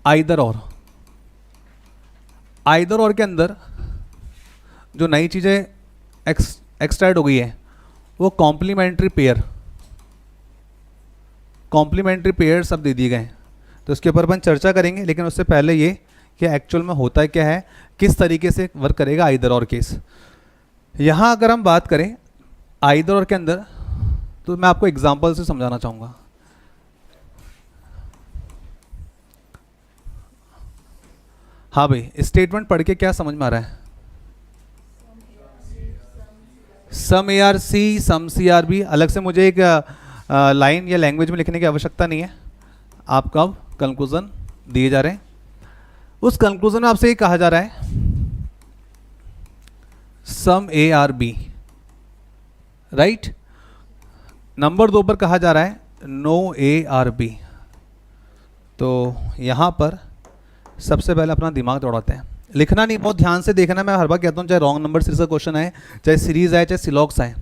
Either और के अंदर जो नई चीज़ें एक्सट्रैक्ट हो गई है वो कॉम्प्लीमेंट्री पेयर सब दे दिए गए हैं। तो इसके ऊपर अपन चर्चा करेंगे, लेकिन उससे पहले ये कि एक्चुअल में होता है क्या है, किस तरीके से वर्क करेगा आइदर और केस। यहाँ अगर हम बात करें आइदर और के अंदर, तो मैं आपको एग्जांपल से समझाना चाहूँगा। हाँ भाई, स्टेटमेंट पढ़ के क्या समझ में आ रहा है? सम ARC सम CRB, अलग से मुझे एक लाइन या लैंग्वेज में लिखने की आवश्यकता नहीं है, आपका अब कंक्लूजन दिए जा रहे हैं। उस कंक्लूजन में आपसे ये कहा जा रहा है सम ARB, राइट। नंबर 2 पर कहा जा रहा है नो ARB। तो यहाँ पर सबसे पहले अपना दिमाग दौड़ाते हैं, लिखना नहीं, बहुत ध्यान से देखना। मैं हर बार कहता हूँ चाहे रॉन्ग नंबर सीरीज का क्वेश्चन आए, चाहे सीरीज आए, चाहे सिलॉक्स आए,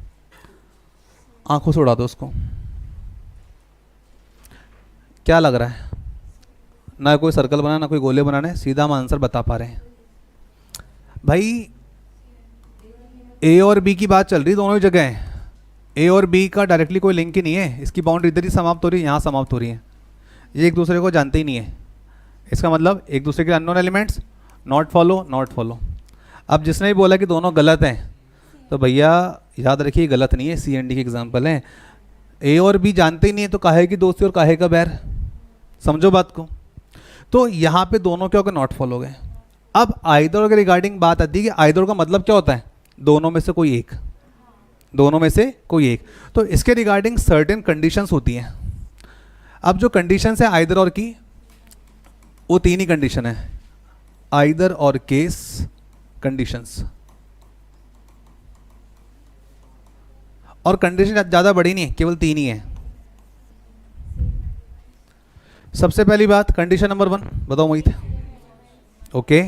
आंखों से उड़ा दो उसको। क्या लग रहा है? ना कोई सर्कल बनाना, ना कोई गोले बनाने, सीधा हम आंसर बता पा रहे हैं। भाई ए और बी की बात चल रही, दोनों ही जगह है। ए और बी का डायरेक्टली कोई लिंक ही नहीं है, इसकी बाउंड्री इधर ही समाप्त हो रही है, यहाँ समाप्त हो रही है, ये एक दूसरे को जानते ही नहीं है। इसका मतलब एक दूसरे के अननोन एलिमेंट्स, नॉट फॉलो। अब जिसने भी बोला कि दोनों गलत हैं, तो भैया याद रखिए गलत नहीं है, CND के एग्जाम्पल हैं। ए और बी जानते ही नहीं है तो काहे की दोस्ती और काहे का बैर, समझो बात को। तो यहाँ पे दोनों क्या हो गए? नॉट फॉलो गए। अब आइदर के रिगार्डिंग बात आती है कि आइदर का मतलब क्या होता है? दोनों में से कोई एक, दोनों में से कोई एक। तो इसके रिगार्डिंग सर्टेन कंडीशंस होती हैं। अब जो कंडीशंस है आइदर और की, वो 3 ही कंडीशन है, आइदर और केस कंडीशंस। और कंडीशन ज़्यादा बड़ी नहीं है, केवल 3 ही है। सबसे पहली बात कंडीशन नंबर 1, बताओ मोहित। ओके,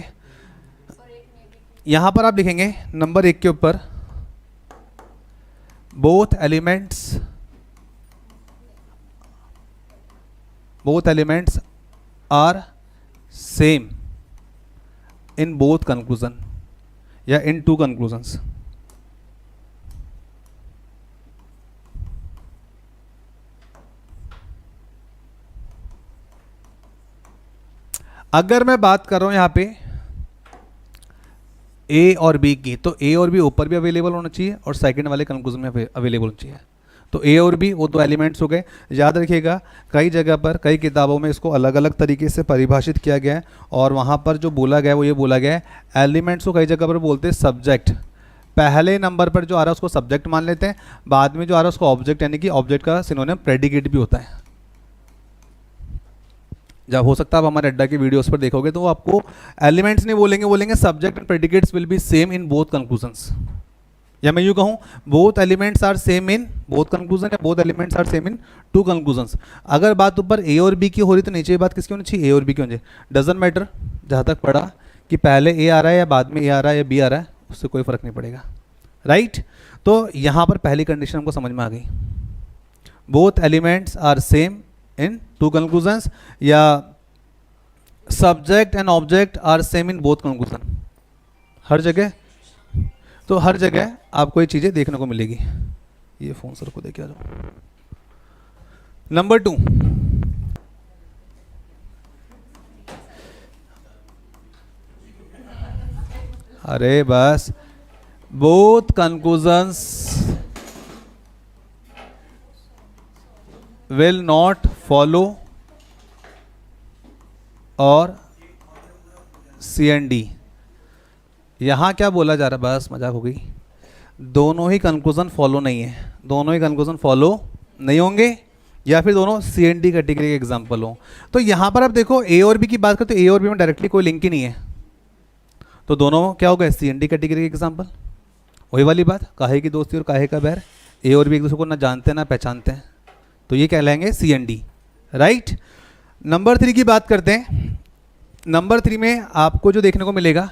यहाँ पर आप लिखेंगे नंबर 1 के ऊपर both elements are same in both conclusion या इन 2 कंक्लूजन्स। अगर मैं बात कर रहा हूं यहां पे ए और बी की, तो ए और बी ऊपर भी अवेलेबल होना चाहिए और सेकंड वाले कंक्लूजन में अवेलेबल होना चाहिए। तो ए और बी वो 2 एलिमेंट्स हो गए। याद रखिएगा कई जगह पर, कई किताबों में इसको अलग अलग तरीके से परिभाषित किया गया है, और वहाँ पर जो बोला गया है वो ये बोला गया है, एलिमेंट्स को कई जगह पर बोलते हैं सब्जेक्ट। पहले नंबर पर जो आ रहा है उसको सब्जेक्ट मान लेते हैं, बाद में जो आ रहा है उसको ऑब्जेक्ट, यानी कि ऑब्जेक्ट का सिनोनिम प्रेडिकेट भी होता है। जब हो सकता है आप हमारे अड्डा की वीडियोस पर देखोगे तो वो आपको एलिमेंट्स नहीं बोलेंगे subject and predicates will be same in both conclusions. या मैं यूँ कहूँ both elements are same in both conclusion या both elements are same in 2 conclusions. अगर बात ऊपर ए और बी की हो रही तो नीचे बात किसकी होनी चाहिए? ए और बी की होनी चाहिए। डजंट मैटर, जहाँ तक पढ़ा कि पहले ए आ रहा है या बाद में ए आ रहा है या बी आ रहा है, उससे कोई फर्क नहीं पड़ेगा, राइट। तो यहाँ पर पहली कंडीशन हमको समझ में आ गई, both elements are same in 2 conclusions या subject and object are same in both conclusion. हर जगह, तो हर जगह आपको ये चीज़ें देखने को मिलेगी। ये फोन सर को देखे आ जाओ। नंबर 2, अरे बस, both conclusions will not follow और CND। यहाँ क्या बोला जा रहा है? बस मजाक हो गई, दोनों ही कंक्लूजन फॉलो नहीं है, दोनों ही कंक्लूजन फॉलो नहीं होंगे या फिर दोनों CND कैटेगरी के एग्जाम्पल हो। तो यहाँ पर आप देखो ए और बी की बात करते तो ए और बी में डायरेक्टली कोई लिंक ही नहीं है, तो दोनों क्या हो गए? CND कैटेगरी के एग्जाम्पल। वही वाली बात, काहे की दोस्ती और काहे का बैर, ए और बी एक दूसरे को ना जानते हैं ना पहचानते हैं, तो ये कहलाएंगे CND, राइट। नंबर 3 की बात करते हैं। नंबर 3 में आपको जो देखने को मिलेगा,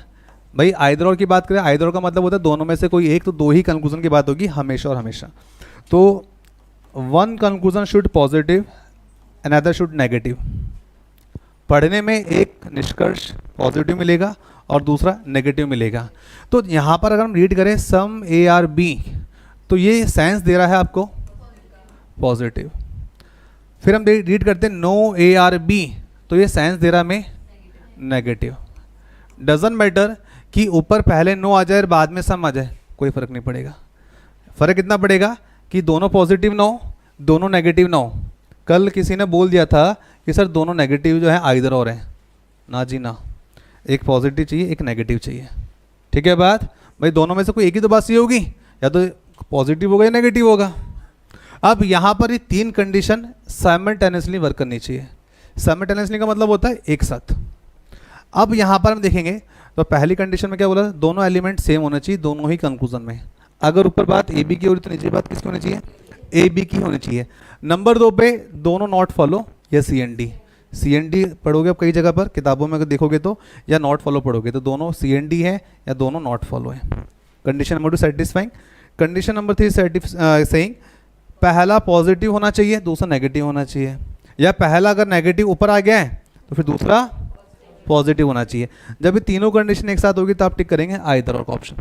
भाई आइदर और की बात करें, आइदर और का मतलब होता है दोनों में से कोई एक, तो 2 ही कंक्लूजन की बात होगी हमेशा और हमेशा। तो 1 conclusion should positive, another should negative. पढ़ने में एक निष्कर्ष पॉजिटिव मिलेगा और दूसरा नेगेटिव मिलेगा। तो यहाँ पर अगर हम रीड करें सम ए आर बी, तो ये सेंस दे रहा है आपको पॉजिटिव। फिर हम रीड करते हैं नो ए आर बी, तो ये सेंस दे रहा हमें नेगेटिव। डजंट मैटर कि ऊपर पहले नो आ जाए और बाद में सम आ जाए, कोई फ़र्क नहीं पड़ेगा। फ़र्क इतना पड़ेगा कि दोनों पॉजिटिव ना हो, दोनों नेगेटिव ना हो। कल किसी ने बोल दिया था कि सर दोनों नेगेटिव जो है आइदर और हैं, ना जी ना, एक पॉजिटिव चाहिए एक नेगेटिव चाहिए। ठीक है बात भाई, दोनों में से कोई एक ही तो बात सही होगी, या तो पॉजिटिव होगा या नेगेटिव होगा। अब यहाँ पर ये तीन कंडीशन साइमल्टेनियसली वर्क करनी चाहिए। साइमल्टेनियसली का मतलब होता है एक साथ। अब यहाँ पर हम देखेंगे तो पहली कंडीशन में क्या बोला, दोनों एलिमेंट सेम होने चाहिए दोनों ही कंक्लूजन में। अगर ऊपर बात ए बी की हो रही तो नीचे बात किसकी होनी चाहिए, ए बी की होनी चाहिए। नंबर 2 पे दोनों नॉट फॉलो या C and D. C and D पढ़ोगे आप कई जगह पर किताबों में अगर देखोगे तो, या नॉट फॉलो पढ़ोगे तो दोनों सी एन डी है या दोनों नॉट फॉलो है। Condition number 2 satisfying. Condition number 3 saying पहला पॉजिटिव होना चाहिए दूसरा नेगेटिव होना चाहिए, या पहला अगर नेगेटिव ऊपर आ गया है तो फिर दूसरा पॉजिटिव होना चाहिए। जब ये तीनों कंडीशन एक साथ होगी तो आप टिक करेंगे आइदर और का ऑप्शन।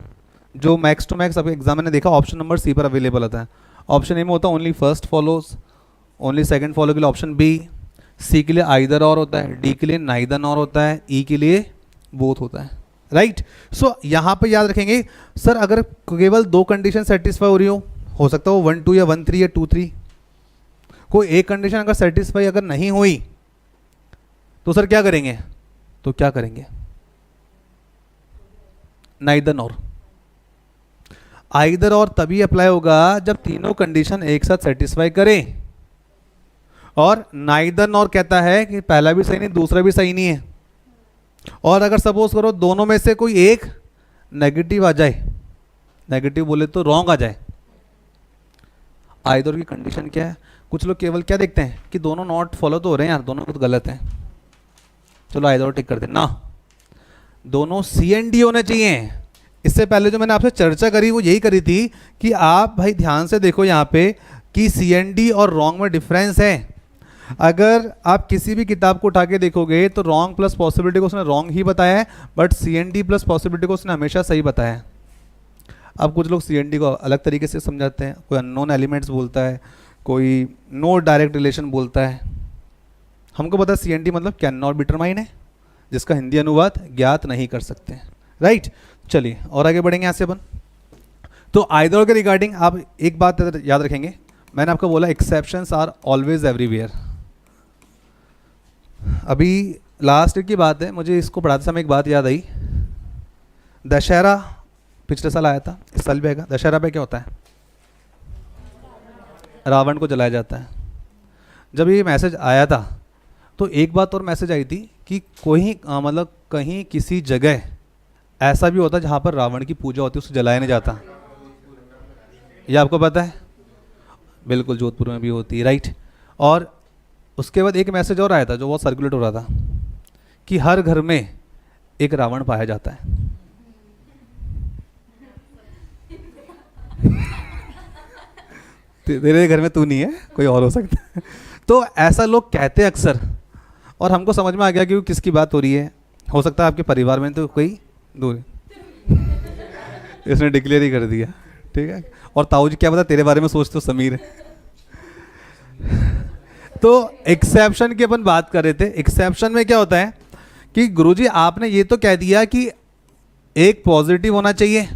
जो मैक्स टू मैक्स आपके एग्जाम में देखा ऑप्शन नंबर सी पर अवेलेबल होता है। ऑप्शन ए में होता है only first follows, only second follow के लिए ऑप्शन बी, सी के लिए आइदर और होता है, डी के लिए नाइदर नॉर होता है, ई के लिए बोथ होता है। राइट। सो यहाँ पे याद रखेंगे सर अगर केवल 2 कंडीशन सेटिस्फाई हो रही हो सकता है वो 1 2 या 1 3 या 2 3, कोई एक कंडीशन अगर सेटिस्फाई अगर नहीं हुई तो सर क्या करेंगे, तो क्या करेंगे, नाइदर नॉर। आइदर और तभी अप्लाई होगा जब तीनों कंडीशन एक साथ सेटिस्फाई करें, और नाइदर नॉर कहता है कि पहला भी सही नहीं दूसरा भी सही नहीं है। और अगर सपोज करो दोनों में से कोई एक नेगेटिव आ जाए, नेगेटिव बोले तो रॉन्ग आ जाए, आइदर की कंडीशन क्या है, कुछ लोग केवल क्या देखते हैं कि दोनों नॉट फॉलो तो हो रहे हैं यार, दोनों कुछ गलत है, चलो आइदर टिक कर दे ना, दोनों सी एन डी होने चाहिए। इससे पहले जो मैंने आपसे चर्चा करी वो यही करी थी कि आप भाई ध्यान से देखो यहाँ पे कि सी एन डी और रॉन्ग में डिफरेंस है। अगर आप किसी भी किताब को उठा के देखोगे तो रॉन्ग प्लस पॉसिबिलिटी को उसने रॉन्ग ही बताया है, but C and D plus possibility को उसने हमेशा सही बताया है। अब कुछ लोग सी एन डी को अलग तरीके से समझाते हैं, कोई अननोन एलिमेंट्स बोलता है, कोई नो डायरेक्ट रिलेशन बोलता है। हमको पता है सी एन डी मतलब कैन नॉट डिटरमाइन है, जिसका हिंदी अनुवाद ज्ञात नहीं कर सकते। राइट। चलिए और आगे बढ़ेंगे यहाँ से अपन। तो आइदर के रिगार्डिंग आप एक बात याद रखेंगे, मैंने आपको बोला एक्सेप्शंस आर ऑलवेज एवरीवेयर। अभी लास्ट ईयर की बात है, मुझे इसको पढ़ाते समय एक बात याद आई। दशहरा पिछले साल आया था, इस साल भी आएगा। दशहरा पे क्या होता है, रावण को जलाया जाता है। जब ये मैसेज आया था तो एक बात और मैसेज आई थी कि कोई मतलब कहीं किसी जगह ऐसा भी होता है जहाँ पर रावण की पूजा होती है, उसे जलाया नहीं जाता। ये आपको पता है, बिल्कुल जोधपुर में भी होती है। राइट। और उसके बाद एक मैसेज और आया था जो बहुत सर्कुलेट हो रहा था कि हर घर में एक रावण पाया जाता है। तेरे घर में तू नहीं है, कोई और हो सकता है। तो ऐसा लोग कहते हैं अक्सर, और हमको समझ में आ गया कि किसकी बात हो रही है। हो सकता है आपके परिवार में तो कोई दूर इसने डिक्लेयर ही कर दिया। ठीक है। और ताऊ जी क्या पता तेरे बारे में सोचते हो समीर है। तो एक्सेप्शन की अपन बात कर रहे थे। एक्सेप्शन में क्या होता है कि गुरुजी आपने ये तो कह दिया कि एक पॉजिटिव होना चाहिए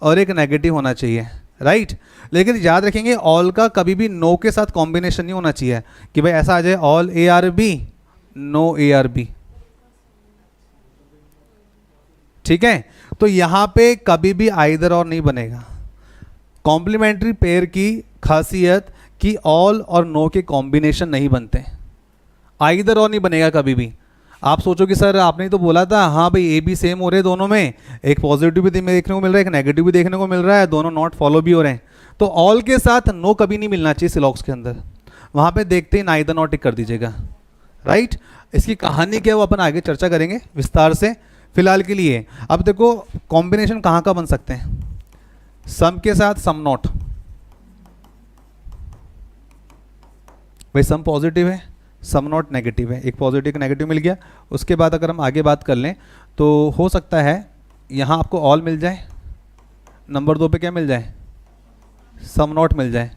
और एक नेगेटिव होना चाहिए। राइट। लेकिन याद रखेंगे ऑल का कभी भी नो के साथ कॉम्बिनेशन नहीं होना चाहिए कि भाई ऐसा आ जाए all A are B no A are B. ठीक है। तो यहां पे कभी भी आइदर और नहीं बनेगा। कॉम्प्लीमेंट्री पेयर की खासियत कि ऑल और नो के कॉम्बिनेशन नहीं बनते, आइदर और नहीं बनेगा कभी भी। आप सोचो कि सर आपने तो बोला था हाँ भाई ए बी सेम हो रहे हैं दोनों में, एक पॉजिटिव भी देखने को मिल रहा है एक नेगेटिव भी देखने को मिल रहा है, दोनों नॉट फॉलो भी हो रहे हैं। तो ऑल के साथ नो कभी नहीं मिलना चाहिए सिलॉक्स के अंदर। वहाँ पे देखते ही नाइदर नॉट टिक कर दीजिएगा। राइट। इसकी कहानी क्या है वो अपन आगे चर्चा करेंगे विस्तार से। फिलहाल के लिए अब देखो कॉम्बिनेशन कहाँ का बन सकते हैं, सम के साथ सम नॉट। भाई सम पॉजिटिव है सम नॉट नेगेटिव है, एक पॉजिटिव एक नेगेटिव मिल गया। उसके बाद अगर हम आगे बात कर लें तो हो सकता है यहाँ आपको ऑल मिल जाए, नंबर 2 पे क्या मिल जाए, सम नॉट मिल जाए,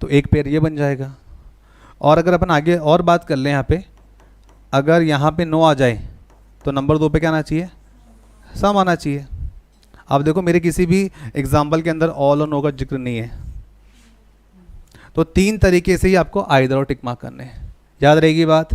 तो एक पेयर ये बन जाएगा। और अगर अपन आगे और बात कर लें यहाँ पे, अगर यहाँ पे नो आ जाए तो नंबर 2 पे क्या आना चाहिए, सम आना चाहिए। आप देखो मेरे किसी भी एग्जाम्पल के अंदर ऑल और नो का जिक्र नहीं है। तो 3 तरीके से ही आपको आइदर और टिक मार्क करने हैं, याद रहेगी बात।